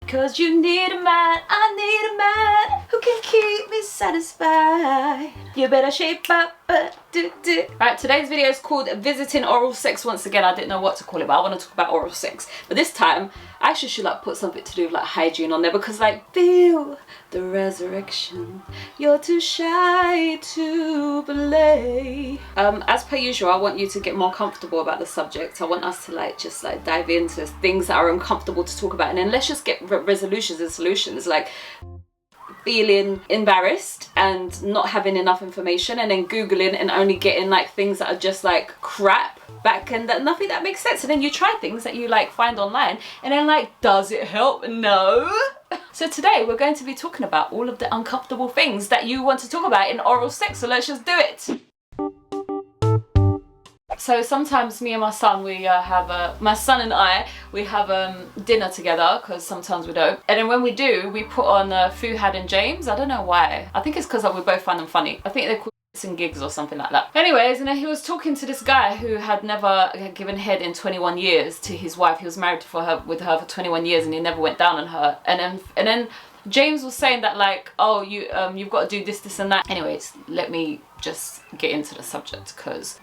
Cause you need a man, I need a man who can keep me satisfied. You better shape up, Right, today's video is called Visiting Oral Sex. Once again, I didn't know what to call it, but I want to talk about oral sex. But this time, I actually should like put something to do with like hygiene on there, because like, feel the resurrection. You're too shy to play. As per usual, I want you to get more comfortable about the subject. I want us to like just like dive into things that are uncomfortable to talk about, and then let's just get resolutions and solutions. Like feeling embarrassed and not having enough information, and then googling and only getting like things that are just like crap back, and that nothing that makes sense, and then you try things that you like find online, and then like, does it help? No. So today we're going to be talking about all of the uncomfortable things that you want to talk about in oral sex, so let's just do it. So sometimes me and my son, we my son and I, we have dinner together, because sometimes we don't. And then when we do, we put on Fuhad and James. I don't know why. I think it's because we both find them funny. I think they're called Chits and Gigs or something like that. Anyways, and then he was talking to this guy who had never given head in 21 years to his wife. He was married with her for 21 years and he never went down on her. And then James was saying that like, oh, you've got to do this, this and that. Anyways, let me just get into the subject,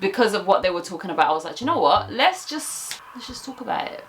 because of what they were talking about, I was like, you know what, let's just talk about it.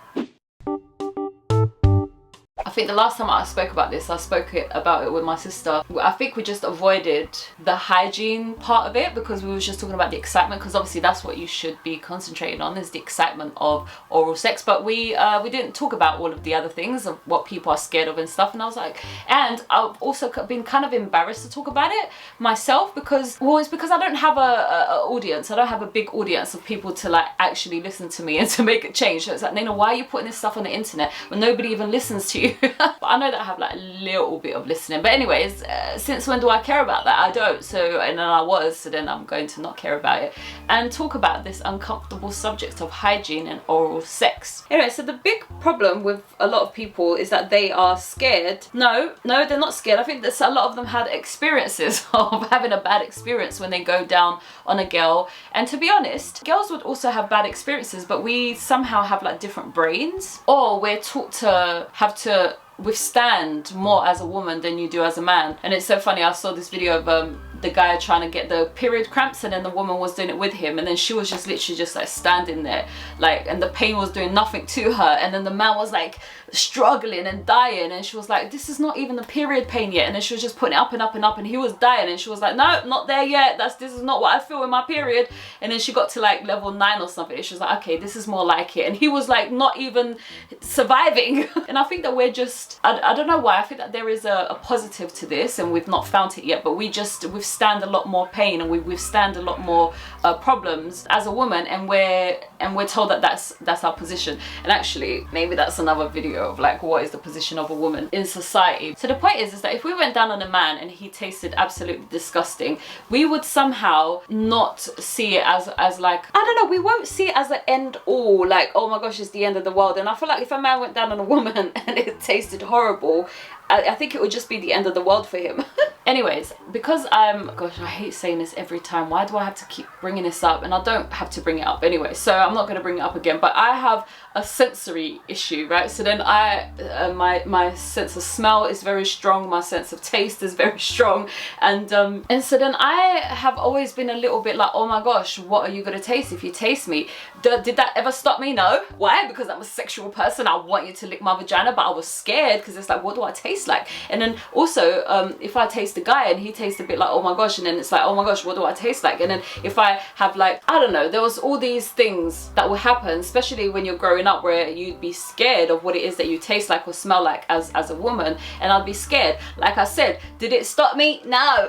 I think the last time I spoke about this, I spoke about it with my sister. I think we just avoided the hygiene part of it, because we were just talking about the excitement, because obviously that's what you should be concentrating on, is the excitement of oral sex. But we didn't talk about all of the other things of what people are scared of and stuff. And I was like, and I've also been kind of embarrassed to talk about it myself, because, well, it's because I don't have a audience. I don't have a big audience of people to like actually listen to me and to make a change. So it's like, Nayna, why are you putting this stuff on the internet when nobody even listens to you? But I know that I have like a little bit of listening, but anyways, since when do I care about that? I don't. So, and then I was, so then I'm going to not care about it and talk about this uncomfortable subject of hygiene and oral sex. Anyway, so the big problem with a lot of people is that they are scared. No, they're not scared. I think that a lot of them had experiences of having a bad experience when they go down on a girl. And to be honest, girls would also have bad experiences, but we somehow have like different brains, or we're taught to have to withstand more as a woman than you do as a man. And it's so funny, I saw this video of the guy trying to get the period cramps, and then the woman was doing it with him, and then she was just literally just like standing there like, and the pain was doing nothing to her, and then the man was like struggling and dying, and she was like, this is not even the period pain yet, and then she was just putting it up and up and up, and he was dying, and she was like, no, not there yet, this is not what I feel in my period. And then she got to like level 9 or something, and she was like, okay, this is more like it, and he was like not even surviving. And I think that we're just, I don't know why, I think that there is a positive to this, and we've not found it yet, but we withstand a lot more pain, and we withstand a lot more problems as a woman, and we're told that that's our position. And actually, maybe that's another video of like, what is the position of a woman in society. So the point is that if we went down on a man and he tasted absolutely disgusting, we would somehow not see it as like, I don't know, we won't see it as the end all, like, oh my gosh, it's the end of the world. And I feel like if a man went down on a woman and it tasted horrible, I think it would just be the end of the world for him. Anyways, because gosh, I hate saying this every time. Why do I have to keep bringing this up? And I don't have to bring it up anyway, so I'm not going to bring it up again. But I have a sensory issue, right? So then my sense of smell is very strong. My sense of taste is very strong. And so then I have always been a little bit like, oh my gosh, what are you going to taste if you taste me? Did that ever stop me? No. Why? Because I'm a sexual person. I want you to lick my vagina, but I was scared, because it's like, what do I taste like? And then also, if I taste a guy and he tastes a bit like, oh my gosh, and then it's like, oh my gosh, what do I taste like? And then if I have like, I don't know, there was all these things that will happen, especially when you're growing up, where you'd be scared of what it is that you taste like or smell like as a woman. And I'd be scared. Like I said, did it stop me? No.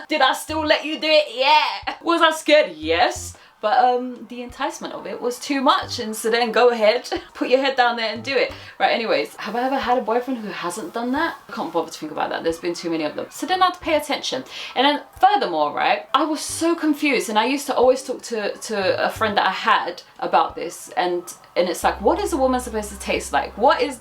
Did I still let you do it? Yeah. Was I scared? Yes. But the enticement of it was too much, and so then go ahead, put your head down there and do it. Right, anyways, have I ever had a boyfriend who hasn't done that? I can't bother to think about that, there's been too many of them. So then I'd pay attention. And then furthermore, right, I was so confused, and I used to always talk to a friend that I had about this, and and it's like, what is a woman supposed to taste like? What is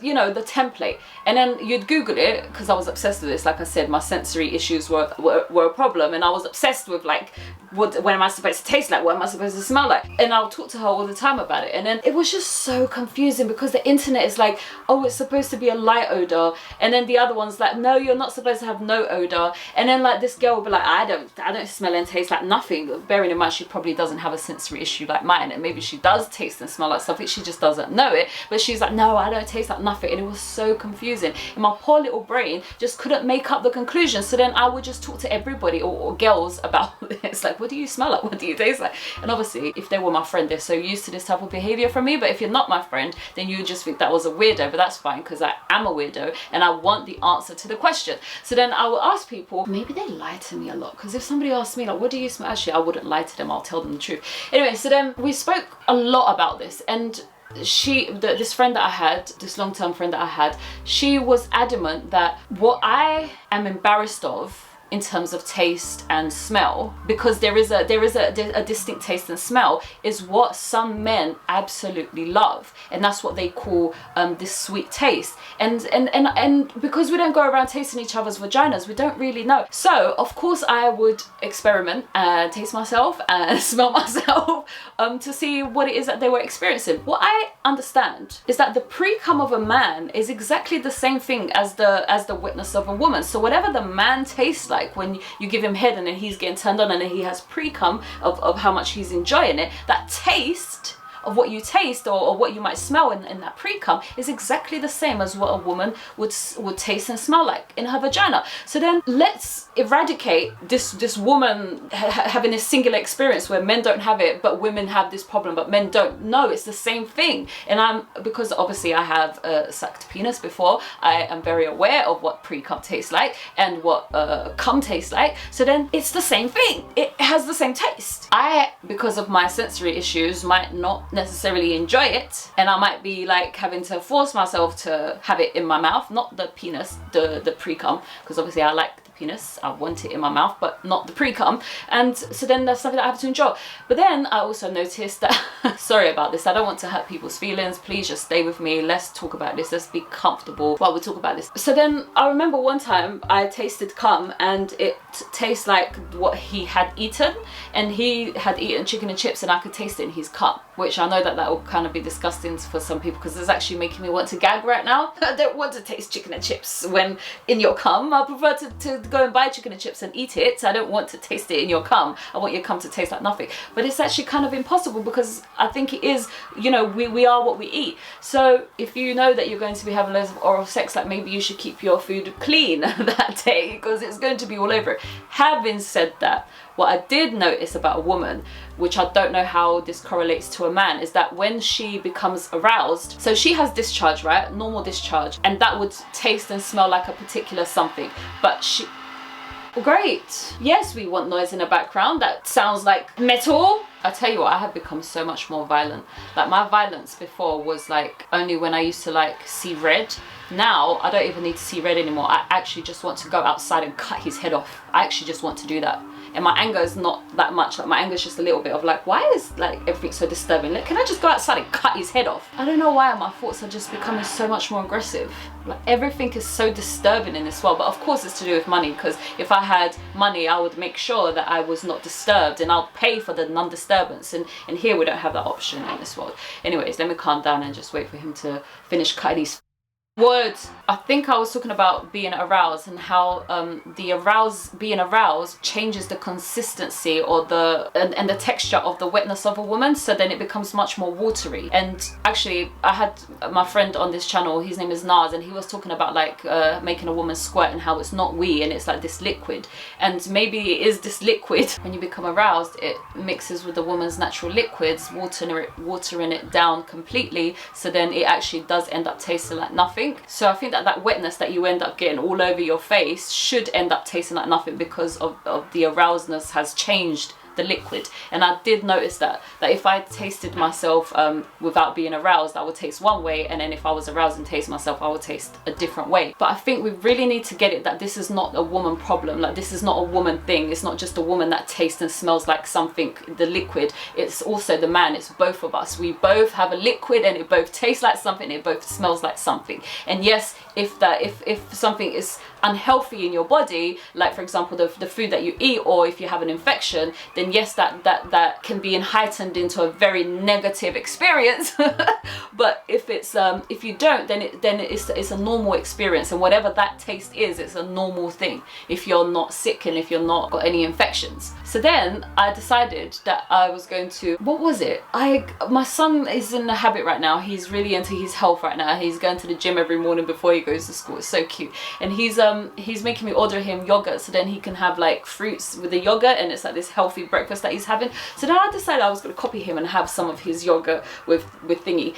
you know, the template? And then you'd Google it, because I was obsessed with this. Like I said, my sensory issues were a problem, and I was obsessed with like, what am I supposed to taste like? What am I supposed to smell like? And I'll talk to her all the time about it. And then it was just so confusing, because the internet is like, oh, it's supposed to be a light odor, and then the other one's like, no, you're not supposed to have no odor. And then like this girl would be like, I don't smell and taste like nothing, bearing in mind she probably doesn't have a sensory issue like mine, and maybe she does taste and smell like something, she just doesn't know it. But she's like, no, I don't taste like nothing. And it was so confusing, and my poor little brain just couldn't make up the conclusion. So then I would just talk to everybody, or girls, about this, like, what do you smell like, what do you taste like? And obviously if they were my friend, they're so used to this type of behavior from me. But if you're not my friend, then you just think that was a weirdo. But that's fine, because I am a weirdo and I want the answer to the question. So then I will ask people, maybe they lie to me a lot, because if somebody asks me like, what do you smell, actually I wouldn't lie to them, I'll tell them the truth. Anyway, so then we spoke a lot about this, and this friend that I had, this long-term friend that I had, she was adamant that what I am embarrassed of in terms of taste and smell, because there is a distinct taste and smell, is what some men absolutely love, and that's what they call this sweet taste. And because we don't go around tasting each other's vaginas, we don't really know. So of course I would experiment and taste myself and smell myself to see what it is that they were experiencing. What I understand is that the pre-cum of a man is exactly the same thing as the witness of a woman. So whatever the man tastes like when you give him head and then he's getting turned on and then he has pre-cum of how much he's enjoying it, that taste of what you taste or what you might smell in that pre-cum is exactly the same as what a woman would taste and smell like in her vagina. So then let's eradicate this woman having this singular experience where men don't have it but women have this problem but men don't. No, it's the same thing. And because obviously I have sucked penis before, I am very aware of what pre-cum tastes like and what cum tastes like. So then it's the same thing. It has the same taste. I, because of my sensory issues, might not necessarily enjoy it, and I might be like having to force myself to have it in my mouth, not the penis, the pre-cum, because obviously I like the penis, I want it in my mouth, but not the pre-cum. And so then that's something that I have to enjoy. But then I also noticed that sorry about this, I don't want to hurt people's feelings, please just stay with me, let's talk about this, let's be comfortable while we talk about this. So then I remember one time I tasted cum and it tastes like what he had eaten, and he had eaten chicken and chips and I could taste it in his cum, which I know that will kind of be disgusting for some people, because it's actually making me want to gag right now. I don't want to taste chicken and chips when in your cum. I prefer to go and buy chicken and chips and eat it. I don't want to taste it in your cum. I want your cum to taste like nothing. But it's actually kind of impossible, because I think it is, you know, we are what we eat. So if you know that you're going to be having loads of oral sex, like maybe you should keep your food clean that day, because it's going to be all over it. Having said that, what I did notice about a woman, which I don't know how this correlates to a man, is that when she becomes aroused, so she has discharge, right? Normal discharge, and that would taste and smell like a particular something, but she... Great. Yes, we want noise in the background. That sounds like metal. I tell you what, I have become so much more violent. Like my violence before was like only when I used to like see red. Now I don't even need to see red anymore. I actually just want to go outside and cut his head off. I actually just want to do that. And my anger is not that much. Like my anger is just a little bit of like, why is like everything so disturbing? Like, can I just go outside and cut his head off? I don't know why my thoughts are just becoming so much more aggressive. Like everything is so disturbing in this world. But of course it's to do with money, because if I had money I would make sure that I was not disturbed, and I'll pay for the non-disturbance, and here we don't have that option in this world. Anyways, let me calm down and just wait for him to finish cutting these words. I think I was talking about being aroused and how being aroused changes the consistency or and the texture of the wetness of a woman, so then it becomes much more watery. And actually I had my friend on this channel, his name is Naz, and he was talking about like making a woman squirt and how it's not wee and it's like this liquid, and maybe it is this liquid. When you become aroused, it mixes with the woman's natural liquids, watering it down completely, so then it actually does end up tasting like nothing. So I think that wetness that you end up getting all over your face should end up tasting like nothing, because of the arousedness has changed the liquid. And I did notice that if I tasted myself without being aroused, I would taste one way, and then if I was aroused and taste myself, I would taste a different way. But I think we really need to get it that this is not a woman problem. Like, this is not a woman thing. It's not just a woman that tastes and smells like something, the liquid. It's also the man. It's both of us. We both have a liquid, and it both tastes like something, it both smells like something. And yes, if something is unhealthy in your body, like for example the food that you eat, or if you have an infection, then yes, that can be heightened into a very negative experience. But if you don't, then it's a normal experience, and whatever that taste is, it's a normal thing if you're not sick and if you're not got any infections. So then I decided that I was going to, what was it, my son is in the habit right now, he's really into his health right now. He's going to the gym every morning before he goes to school. It's so cute. And he's making me order him yogurt, so then he can have like fruits with the yogurt, and it's like this healthy breakfast that he's having. So then I decided I was going to copy him and have some of his yogurt with thingy.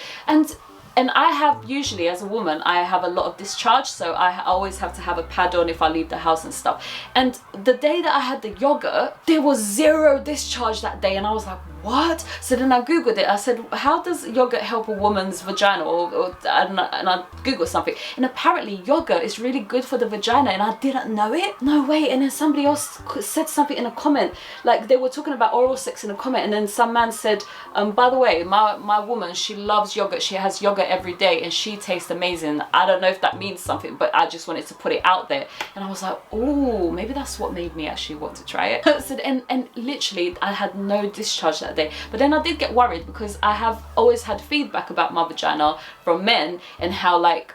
And I have, usually as a woman, I have a lot of discharge, so I always have to have a pad on if I leave the house and stuff. And the day that I had the yogurt, there was 0 discharge that day, and I was like, what? So then I googled it. I said, how does yogurt help a woman's vagina? And I googled something, and apparently yogurt is really good for the vagina, and I didn't know it. No way. And then somebody else said something in a comment, like they were talking about oral sex in a comment, and then some man said, by the way, my woman, she loves yogurt, she has yogurt every day and she tastes amazing. I don't know if that means something, but I just wanted to put it out there. And I was like, oh, maybe that's what made me actually want to try it. So, and literally I had no discharge that day. But then I did get worried, because I have always had feedback about my vagina from men and how like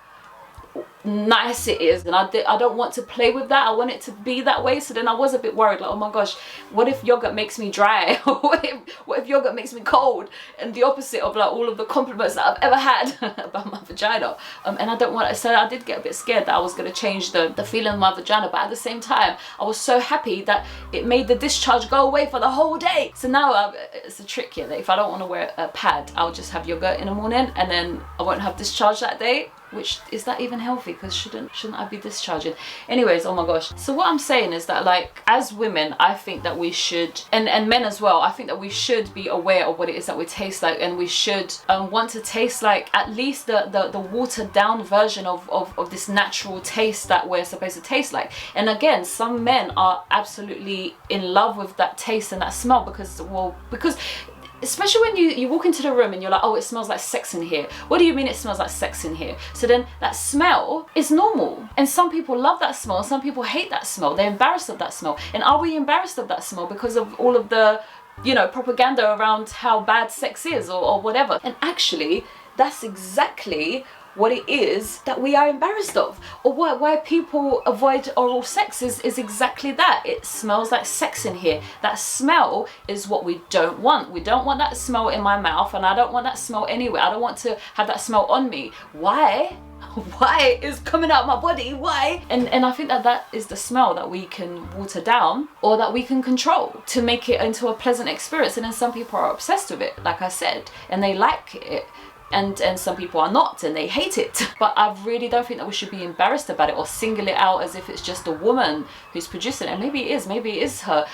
nice it is, and I don't want to play with that. I want it to be that way. So then I was a bit worried, like, oh my gosh, what if yogurt makes me dry? what if yogurt makes me cold? And the opposite of like all of the compliments that I've ever had about my vagina. And I don't want, so I did get a bit scared that I was going to change the feeling of my vagina, but at the same time I was so happy that it made the discharge go away for the whole day. So now it's a trick here, that if I don't want to wear a pad, I'll just have yogurt in the morning, and then I won't have discharge that day. Which, is that even healthy? Because shouldn't I be discharging? Anyways, oh my gosh. So what I'm saying is that, like, as women, I think that we should, and men as well, I think that we should be aware of what it is that we taste like, and we should want to taste like at least the watered down version of this natural taste that we're supposed to taste like. And again, some men are absolutely in love with that taste and that smell, because especially when you walk into the room and you're like, oh, it smells like sex in here. What do you mean it smells like sex in here? So then that smell is normal. And some people love that smell. Some people hate that smell. They're embarrassed of that smell. And are we embarrassed of that smell because of all of the, you know, propaganda around how bad sex is or whatever? And actually, that's exactly what it is that we are embarrassed of, or why people avoid oral sex is exactly that. It smells like sex in here. That smell is what we don't want. We don't want that smell in my mouth, and I don't want that smell anywhere. I don't want to have that smell on me. Why is coming out my body? Why? And I think that is the smell that we can water down, or that we can control to make it into a pleasant experience. And then some people are obsessed with it, like I said, and they like it. And some people are not, and they hate it. But I really don't think that we should be embarrassed about it or single it out as if it's just a woman who's producing it. And maybe it is her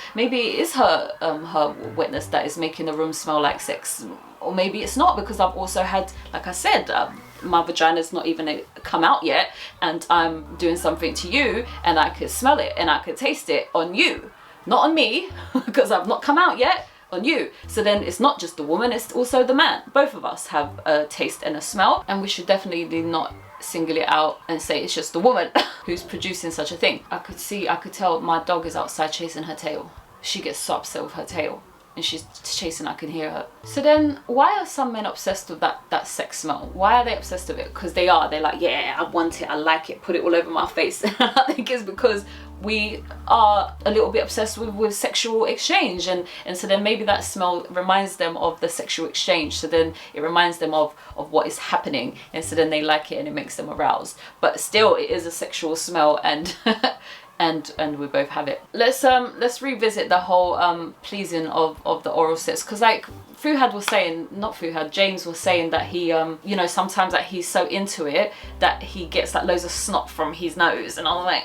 her wetness that is making the room smell like sex, or maybe it's not, because I've also had, like I said, my vagina's not even come out yet, and I'm doing something to you, and I could smell it and I could taste it on you, not on me, because I've not come out yet, on you. So then it's not just the woman, it's also the man. Both of us have a taste and a smell, and we should definitely not single it out and say it's just the woman who's producing such a thing. I could tell my dog is outside chasing her tail. She gets so upset with her tail, and she's chasing, I can hear her. So then why are some men obsessed with that sex smell? Why are they obsessed with it? Because they're like, yeah, I want it, I like it, put it all over my face. I think it's because we are a little bit obsessed with sexual exchange, and so then maybe that smell reminds them of the sexual exchange, so then it reminds them of what is happening, and so then they like it and it makes them aroused. But still, it is a sexual smell, and and we both have it. Let's revisit the whole pleasing of the oral sex, because like James was saying that he you know, sometimes that he's so into it that he gets like loads of snot from his nose, and I'm like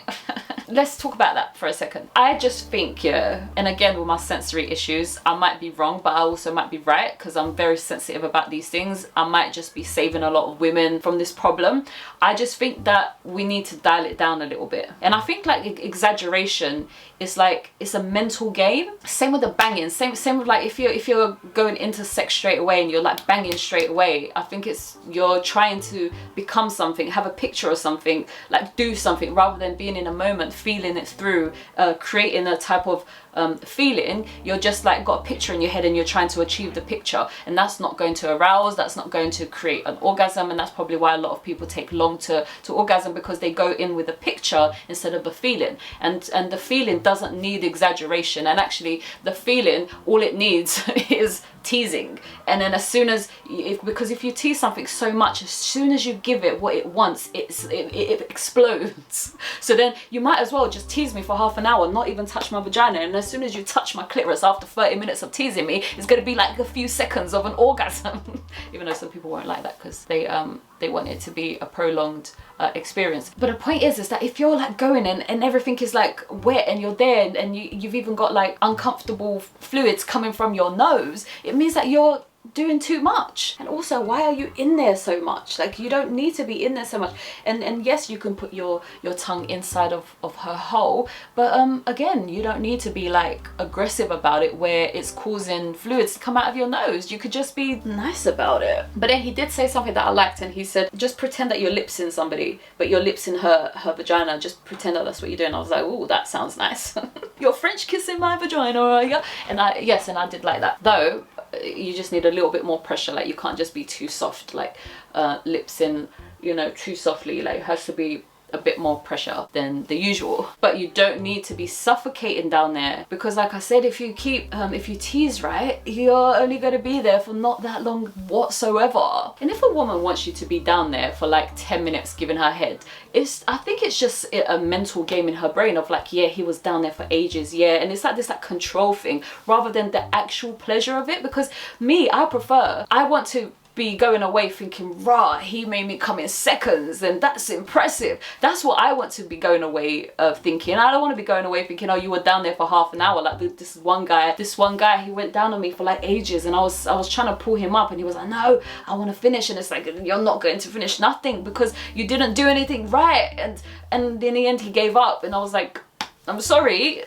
let's talk about that for a second. I just think, yeah, and again with my sensory issues, I might be wrong, but I also might be right, because I'm very sensitive about these things. I might just be saving a lot of women from this problem. I just think that we need to dial it down a little bit. And I think like exaggeration is like, it's a mental game. Same with the banging, same with like if you're going into sex straight away and you're like banging straight away, I think it's, you're trying to become something, have a picture of something, like do something, rather than being in a moment, feeling it through, creating a type of feeling. You're just like got a picture in your head and you're trying to achieve the picture, and that's not going to arouse, that's not going to create an orgasm. And that's probably why a lot of people take long to orgasm, because they go in with a picture instead of a feeling, and the feeling doesn't need exaggeration. And actually the feeling, all it needs is teasing. And then as soon as because if you tease something so much, as soon as you give it what it wants, it explodes. So then you might as well just tease me for half an hour, not even touch my vagina, and as soon as you touch my clitoris after 30 minutes of teasing me, it's going to be like a few seconds of an orgasm. Even though some people won't like that, because they want it to be a prolonged experience. But the point is that if you're like going in and everything is like wet and you're there and you've even got like uncomfortable fluids coming from your nose, it means that you're doing too much. And also, why are you in there so much? Like, you don't need to be in there so much. And yes, you can put your tongue inside of her hole, but again, you don't need to be like aggressive about it where it's causing fluids to come out of your nose. You could just be nice about it. But then he did say something that I liked, and he said, just pretend that your lips in somebody, but your lips in her vagina. Just pretend that that's what you're doing. I was like, oh, that sounds nice. You're French kissing my vagina, are you? And I did like that. Though you just need a little bit more pressure. Like, you can't just be too soft, like lips in, you know, too softly. Like, it has to be a bit more pressure than the usual. But you don't need to be suffocating down there, because like I said, if you tease right, you're only going to be there for not that long whatsoever. And if a woman wants you to be down there for like 10 minutes giving her head, I think it's just a mental game in her brain of like, yeah, he was down there for ages, yeah. And it's like this like control thing rather than the actual pleasure of it. Because I want to be going away thinking, rah, he made me come in seconds, and that's impressive. That's what I want to be going away thinking. I don't want to be going away thinking, oh, you were down there for half an hour. Like this one guy, he went down on me for like ages, and I was trying to pull him up, and he was like, no, I want to finish. And it's like, you're not going to finish nothing because you didn't do anything right. And in the end, he gave up, and I was like, I'm sorry,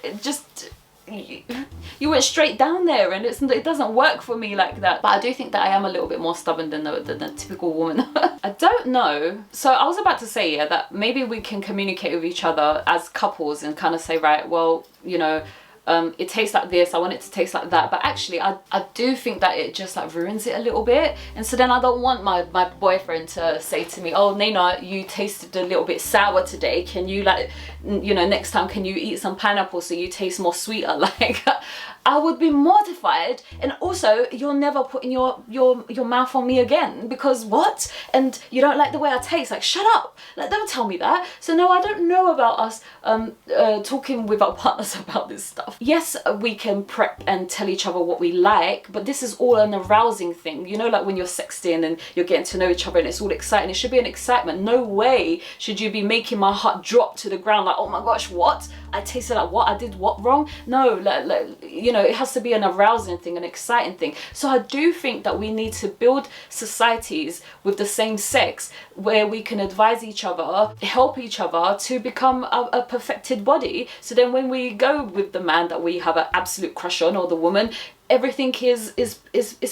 you went straight down there, and it doesn't work for me like that. But I do think that I am a little bit more stubborn than the typical woman. I don't know. So I was about to say, yeah, that maybe we can communicate with each other as couples and kind of say, right, well, you know, it tastes like this, I want it to taste like that. But actually I do think that it just like ruins it a little bit. And so then I don't want my boyfriend to say to me, oh, Nayna, you tasted a little bit sour today, can you, like, you know, next time can you eat some pineapple so you taste more sweeter? Like, I would be mortified. And also, you're never putting your mouth on me again, because what? And you don't like the way I taste? Like, shut up, like, don't tell me that. So no, I don't know about us talking with our partners about this stuff. Yes, we can prep and tell each other what we like, but this is all an arousing thing, you know, like when you're sexting and you're getting to know each other and it's all exciting. It should be an excitement. No way should you be making my heart drop to the ground like, oh my gosh, what? I tasted like what? I did what wrong? No, like, you know, it has to be an arousing thing, an exciting thing. So I do think that we need to build societies with the same sex where we can advise each other, help each other to become a perfected body. So then when we go with the man that we have an absolute crush on, or the woman, everything is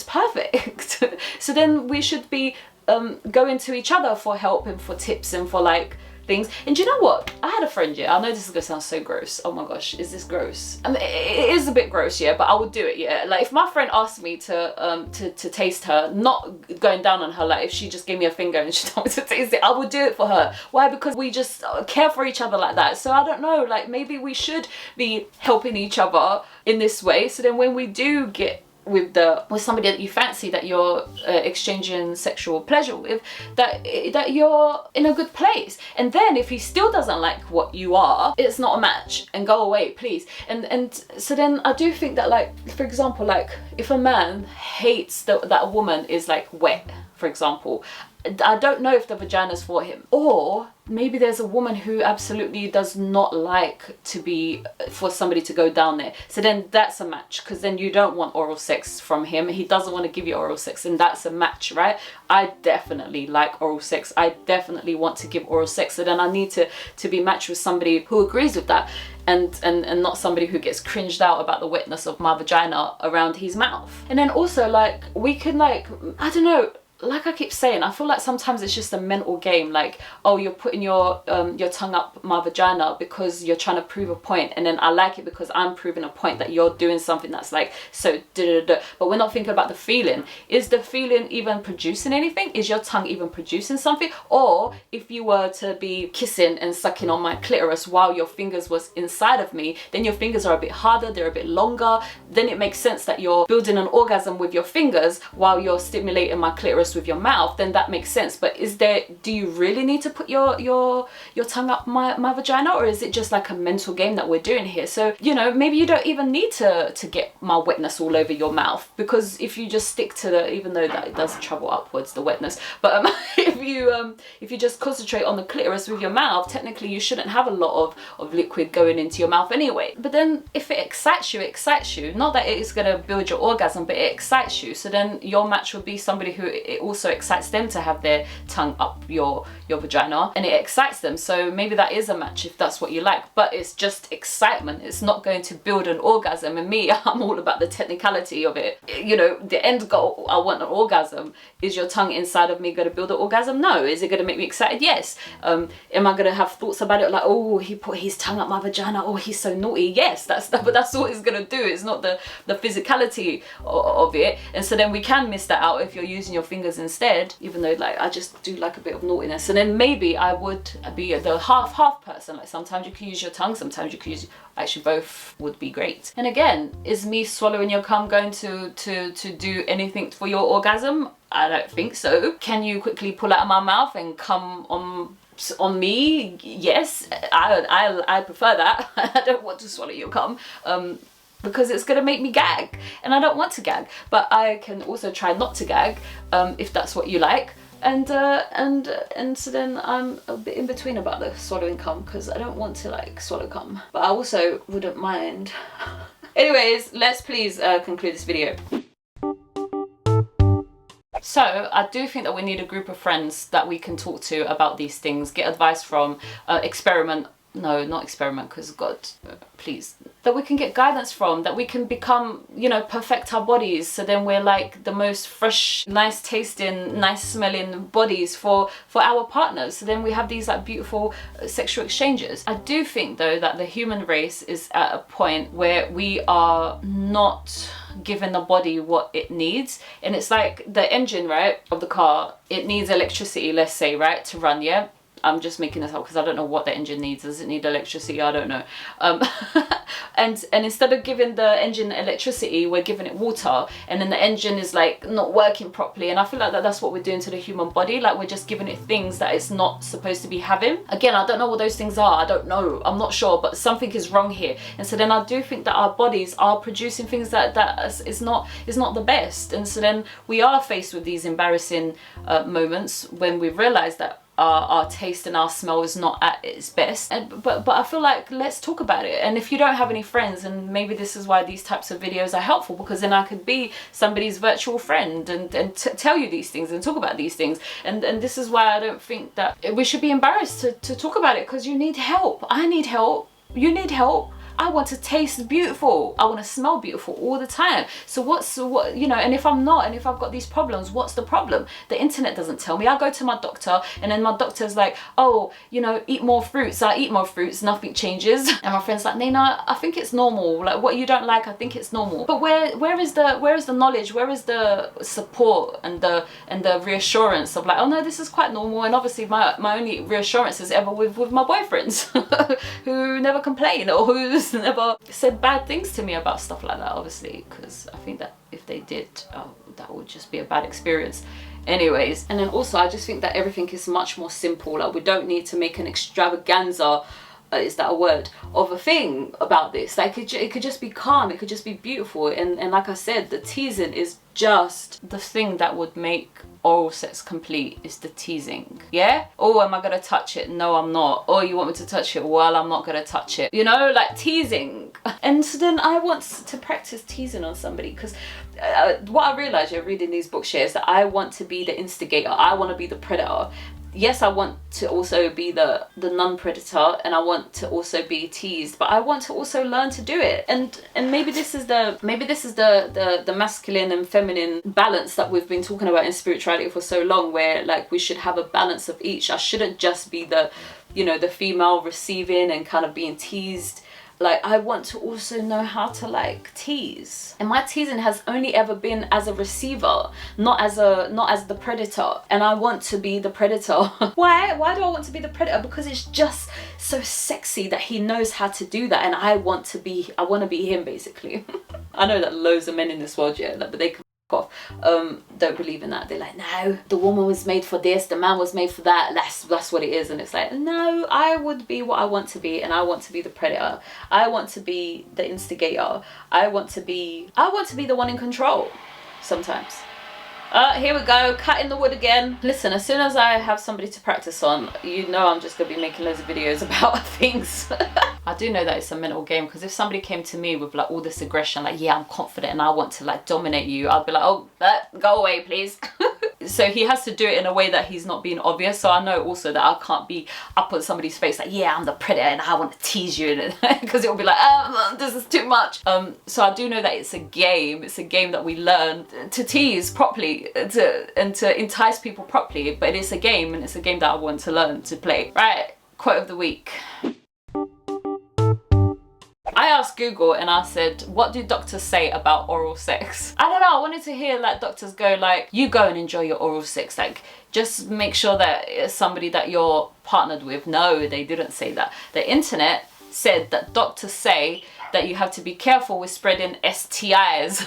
perfect. So then we should be going to each other for help and for tips and for like things. And do you know what? I had a friend, yeah, I know this is gonna sound so gross. Oh my gosh, is this gross? I mean, it is a bit gross, yeah, but I would do it, yeah. Like, if my friend asked me to taste her, not going down on her, like if she just gave me a finger and she told me to taste it, I would do it for her. Why? Because we just care for each other like that. So I don't know, like, maybe we should be helping each other in this way, so then when we do get with somebody that you fancy, that you're exchanging sexual pleasure with, that you're in a good place. And then if he still doesn't like what you are, it's not a match, and go away, please. And so then I do think that, like, for example, like if a man hates that a woman is like wet, for example, I don't know if the vagina's for him. Or maybe there's a woman who absolutely does not like for somebody to go down there. So then that's a match, because then you don't want oral sex from him. He doesn't want to give you oral sex, and that's a match, right? I definitely like oral sex. I definitely want to give oral sex. So then I need to be matched with somebody who agrees with that, and not somebody who gets cringed out about the wetness of my vagina around his mouth. And then also, like, we can, like, I don't know, like I keep saying, I feel like sometimes it's just a mental game. Like, oh, you're putting your tongue up my vagina because you're trying to prove a point, and then I like it because I'm proving a point that you're doing something that's like so da-da-da. But we're not thinking about the feeling. Is the feeling even producing anything? Is your tongue even producing something? Or if you were to be kissing and sucking on my clitoris while your fingers was inside of me, then your fingers are a bit harder, they're a bit longer. Then it makes sense that you're building an orgasm with your fingers while you're stimulating my clitoris with your mouth. Then that makes sense. But do you really need to put your tongue up my vagina, or is it just like a mental game that we're doing here? So, you know, maybe you don't even need to get my wetness all over your mouth, because if you just stick to even though that it does travel upwards, the wetness, but if you just concentrate on the clitoris with your mouth, technically you shouldn't have a lot of liquid going into your mouth anyway. But then if it excites you, it excites you. Not that it is going to build your orgasm, but it excites you. So then your match would be somebody who it also excites them to have their tongue up your vagina, and it excites them. So maybe that is a match if that's what you like, but it's just excitement. It's not going to build an orgasm. And me, I'm all about the technicality of it. You know, the end goal, I want an orgasm. Is your tongue inside of me going to build an orgasm? No. Is it going to make me excited? Yes. Am I going to have thoughts about it like, oh, he put his tongue up my vagina, oh, he's so naughty? Yes, but that's all it's going to do. It's not the physicality of it. And so then we can miss that out if you're using your fingers instead, even though, like, I just do like a bit of naughtiness. And then maybe I would be the half person. Like, sometimes you can use your tongue, sometimes you can use, actually both would be great. And again, is me swallowing your cum going to do anything for your orgasm? I don't think so. Can you quickly pull out of my mouth and come on me? Yes, I prefer that. I don't want to swallow your cum, because it's gonna make me gag, and I don't want to gag. But I can also try not to gag, if that's what you like. And so then I'm a bit in between about the swallowing cum, because I don't want to, like, swallow cum, but I also wouldn't mind. Anyways, let's please conclude this video. So I do think that we need a group of friends that we can talk to about these things, get advice from, experiment. No, not experiment, because God, please. That we can get guidance from, that we can become, you know, perfect our bodies. So then we're like the most fresh, nice tasting, nice smelling bodies for our partners. So then we have these like beautiful sexual exchanges. I do think though that the human race is at a point where we are not giving the body what it needs. And it's like the engine, right, of the car, it needs electricity, let's say, right, to run, yeah? I'm just making this up because I don't know what the engine needs. Does it need electricity? I don't know. And instead of giving the engine electricity, we're giving it water, and then the engine is like not working properly. And I feel like that's what we're doing to the human body. Like, we're just giving it things that it's not supposed to be having. Again, I don't know what those things are. I don't know. I'm not sure, but something is wrong here. And so then I do think that our bodies are producing things that is not the best. And so then we are faced with these embarrassing moments when we realize that our taste and our smell is not at its best. But I feel like, let's talk about it. And if you don't have any friends, and maybe this is why these types of videos are helpful, because then I could be somebody's virtual friend and tell you these things and talk about these things. And this is why I don't think that we should be embarrassed to talk about it, because you need help. I need help. You need help. I want to taste beautiful. I want to smell beautiful all the time. So what, you know, and if I'm not, and if I've got these problems, what's the problem? The internet doesn't tell me. I go to my doctor, and then my doctor's like, oh, you know, eat more fruits. I eat more fruits, nothing changes. And my friend's like, Nayna, I think it's normal. Like, what you don't like, I think it's normal. But where is the knowledge? Where is the support and the reassurance of like, oh no, this is quite normal? And obviously my only reassurance is ever with my boyfriends who never complain, or who's never said bad things to me about stuff like that, obviously, because I think that if they did, that would just be a bad experience. Anyways, and then also I just think that everything is much more simple. Like, we don't need to make an extravaganza, is that a word, of a thing about this. Like, it could just be calm, it could just be beautiful. And like I said, the teasing is just the thing that would make oral sex complete is the teasing. Yeah? Oh, am I gonna touch it? No, I'm not. Oh, you want me to touch it? Well, I'm not gonna touch it. You know, like teasing. And so then I want to practice teasing on somebody, because what I realized reading these books here is that I want to be the instigator. I want to be the predator. Yes, I want to also be the non-predator, and I want to also be teased, but I want to also learn to do it. And maybe this is the masculine and feminine balance that we've been talking about in spirituality for so long, where like we should have a balance of each. I shouldn't just be the, you know, the female receiving and kind of being teased. Like, I want to also know how to like tease, and my teasing has only ever been as a receiver, not as the predator. And I want to be the predator. Why do I want to be the predator? Because it's just so sexy that he knows how to do that, and I want to be him, basically. I know that loads of men in this world, yeah, but they can off, don't believe in that. They're like, no, the woman was made for this, the man was made for that, that's what it is. And it's like, no, I would be what I want to be, and I want to be the predator. I want to be the instigator. I want to be the one in control sometimes. Here we go, cutting the wood again. Listen, as soon as I have somebody to practice on, you know I'm just gonna be making loads of videos about things. I do know that it's a mental game, because if somebody came to me with like all this aggression, like, yeah, I'm confident and I want to like dominate you, I'd be like, oh, go away, please. So he has to do it in a way that he's not being obvious. So I know also that I can't be up on somebody's face like, yeah, I'm the predator and I want to tease you, because it'll be like, this is too much. So I do know that it's a game. It's a game that we learn to tease properly, and to entice people properly. But it's a game, and it's a game that I want to learn to play. Right, quote of the week. I asked Google and I said, what do doctors say about oral sex? I don't know, I wanted to hear like doctors go like, you go and enjoy your oral sex, like just make sure that it's somebody that you're partnered with. No, they didn't say that. The internet said that doctors say that you have to be careful with spreading STIs,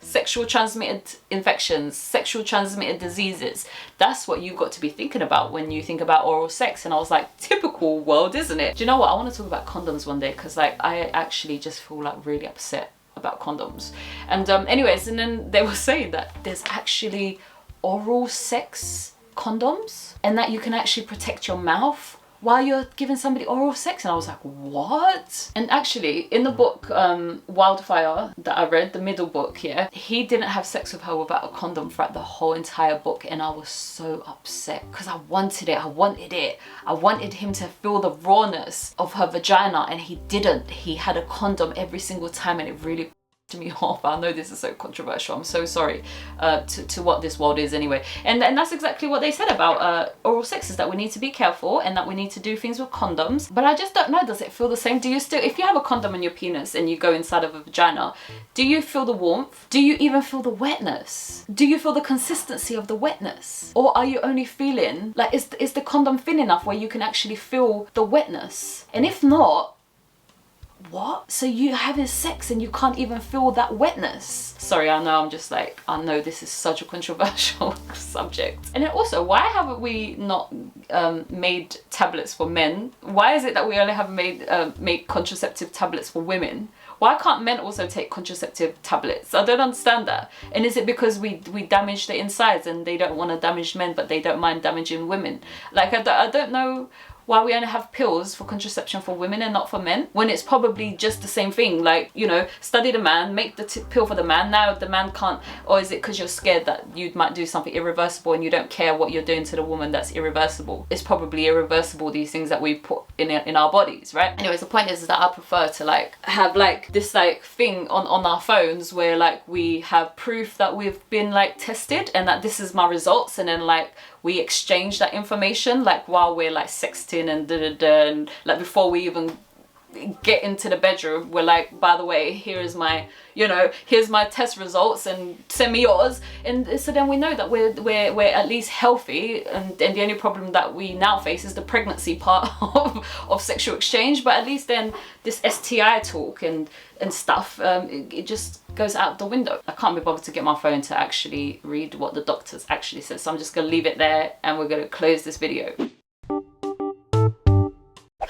sexual transmitted infections, sexual transmitted diseases. That's what you've got to be thinking about when you think about oral sex. And I was like, typical world, isn't it? Do you know what? I want to talk about condoms one day, because like I actually just feel like really upset about condoms. And anyways, and then they were saying that there's actually oral sex condoms, and that you can actually protect your mouth while you're giving somebody oral sex. And I was like, what? And actually in the book Wildfire that I read, the middle book, yeah, he didn't have sex with her without a condom throughout the whole entire book. And I was so upset, because I wanted it. I wanted him to feel the rawness of her vagina, and he didn't. He had a condom every single time, and it really to me off. I know this is so controversial. I'm so sorry to what this world is anyway. And that's exactly what they said about oral sex, is that we need to be careful and that we need to do things with condoms. But I just don't know, does it feel the same? Do you still, if you have a condom in your penis and you go inside of a vagina, do you feel the warmth? Do you even feel the wetness? Do you feel the consistency of the wetness? Or are you only feeling like, is the condom thin enough where you can actually feel the wetness? And if not, what? So you're having sex and you can't even feel that wetness? Sorry, I know I'm just like, I know this is such a controversial subject. And then also, why haven't we not made tablets for men? Why is it that we only have made contraceptive tablets for women? Why can't men also take contraceptive tablets? I don't understand that. And is it because we damage the insides and they don't want to damage men, but they don't mind damaging women? Like, I don't know why we only have pills for contraception for women and not for men, when it's probably just the same thing. Like, you know, study the man, make the pill for the man. Now the man can't, or is it because you're scared that you might do something irreversible and you don't care what you're doing to the woman that's irreversible? It's probably irreversible, these things that we put in our bodies, right? Anyways, the point is that I prefer to like have like this like thing on our phones where like we have proof that we've been like tested and that this is my results, and then like we exchange that information like while we're like sexting and and like before we even get into the bedroom, we're like, by the way, here's my, you know, here's my test results and send me yours. And so then we know that we're at least healthy, and the only problem that we now face is the pregnancy part of sexual exchange. But at least then this STI talk and stuff, it just goes out the window. I can't be bothered to get my phone to actually read what the doctors actually said, so I'm just gonna leave it there and we're gonna close this video.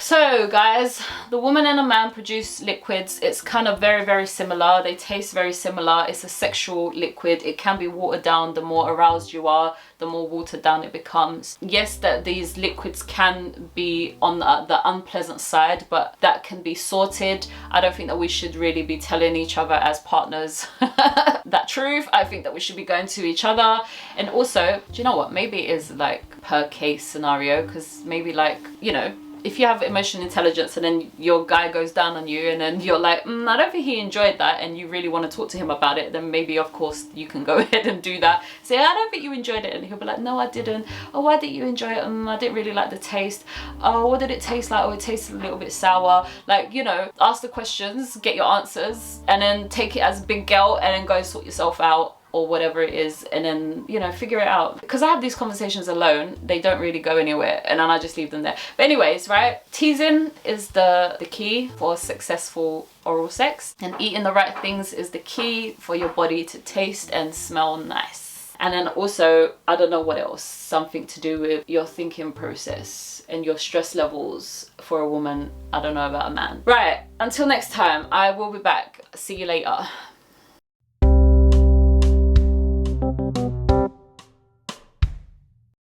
So guys, the woman and a man produce liquids. It's kind of very, very similar. They taste very similar. It's a sexual liquid. It can be watered down. The more aroused you are, the more watered down it becomes. Yes, that these liquids can be on the unpleasant side, but that can be sorted. I don't think that we should really be telling each other as partners that truth. I think that we should be going to each other. And also, do you know what? Maybe it is like per case scenario, because maybe like, you know, if you have emotional intelligence and then your guy goes down on you and then you're like, I don't think he enjoyed that, and you really want to talk to him about it, then maybe of course you can go ahead and do that. Say, I don't think you enjoyed it, and he'll be like, no, I didn't. Oh, why didn't you enjoy it? I didn't really like the taste. Oh, what did it taste like? Oh, it tasted a little bit sour. Like, you know, ask the questions, get your answers, and then take it as a big girl and then go sort yourself out, or whatever it is, and then, you know, figure it out. Because I have these conversations alone, they don't really go anywhere, and then I just leave them there. But anyways, right, teasing is the key for successful oral sex, and eating the right things is the key for your body to taste and smell nice. And then also, I don't know what else, something to do with your thinking process and your stress levels for a woman. I don't know about a man. Right, until next time, I will be back. See you later.